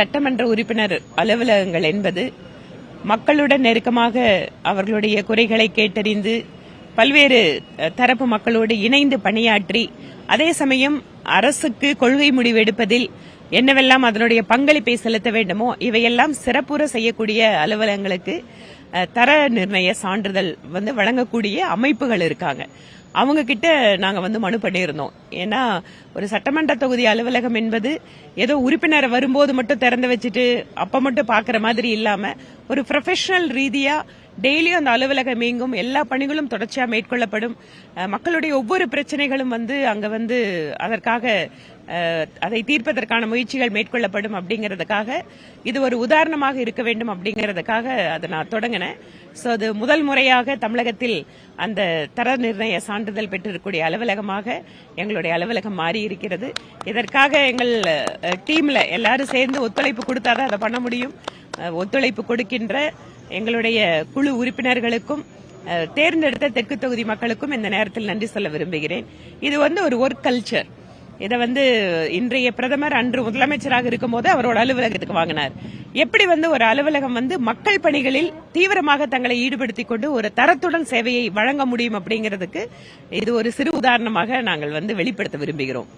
சட்டமன்ற உறுப்பினர் அலுவலகங்கள் என்பது மக்களுடன் நெருக்கமாக அவர்களுடைய குறைகளை கேட்டறிந்து பல்வேறு தரப்பு மக்களோடு இணைந்து பணியாற்றி அதே சமயம் அரசுக்கு கொள்கை முடிவு எடுப்பதில் என்னவெல்லாம் அதனுடைய பங்களிப்பை செலுத்த வேண்டுமோ இவையெல்லாம் சிறப்புற செய்யக்கூடிய அலுவலகங்களுக்கு தர நிர்ணய சான்றிதழ் வழங்கக்கூடிய அமைப்புகள் இருக்காங்க. அவங்க கிட்ட நாங்க மனு பண்ணியிருந்தோம். ஏன்னா ஒரு சட்டமன்ற தொகுதி அலுவலகம் என்பது ஏதோ உறுப்பினர் வரும்போது மட்டும் திறந்து வச்சுட்டு அப்ப மட்டும் பாக்குற மாதிரி இல்லாம ஒரு ப்ரொஃபஷனல் ரீதியா டெய்லியும் அந்த அலுவலகம் இயங்கும், எல்லா பணிகளும் தொடர்ச்சியா மேற்கொள்ளப்படும், மக்களுடைய ஒவ்வொரு பிரச்சனைகளும் அங்க அதற்காக அதை தீர்ப்பதற்கான முயற்சிகள் மேற்கொள்ளப்படும் அப்படிங்கறதுக்காக இது ஒரு உதாரணமாக இருக்க வேண்டும் அப்படிங்கறதுக்காக அதை நான் தொடங்கினேன். சோ அது முதல் முறையாக தமிழகத்தில் அந்த தர நிர்ணய சான்றிதழ் பெற்றிருக்கக்கூடிய அலுவலகமாக எங்களுடைய அலுவலகம் மாறி இருக்கிறது. இதற்காக எங்கள் டீம்ல எல்லாரும் சேர்ந்து ஒத்துழைப்பு கொடுத்தாதான் அதை பண்ண முடியும். ஒத்துழைப்பு கொடுக்கின்ற எங்களுடைய குழு உறுப்பினர்களுக்கும் தேர்ந்தெடுத்த தெற்கு தொகுதி மக்களுக்கும் இந்த நேரத்தில் நன்றி சொல்ல விரும்புகிறேன். இது ஒரு ஒர்க் கல்ச்சர். இதை இன்றைய பிரதமர் அன்று முதலமைச்சராக இருக்கும் போது அவரோட அலுவலகத்துக்கு வாங்கினார். எப்படி ஒரு அலுவலகம் மக்கள் பணிகளில் தீவிரமாக தங்களை ஈடுபடுத்திக் கொண்டு ஒரு தரத்துடன் சேவையை வழங்க முடியும் அப்படிங்கிறதுக்கு இது ஒரு சிறு உதாரணமாக நாங்கள் வெளிப்படுத்த விரும்புகிறோம்.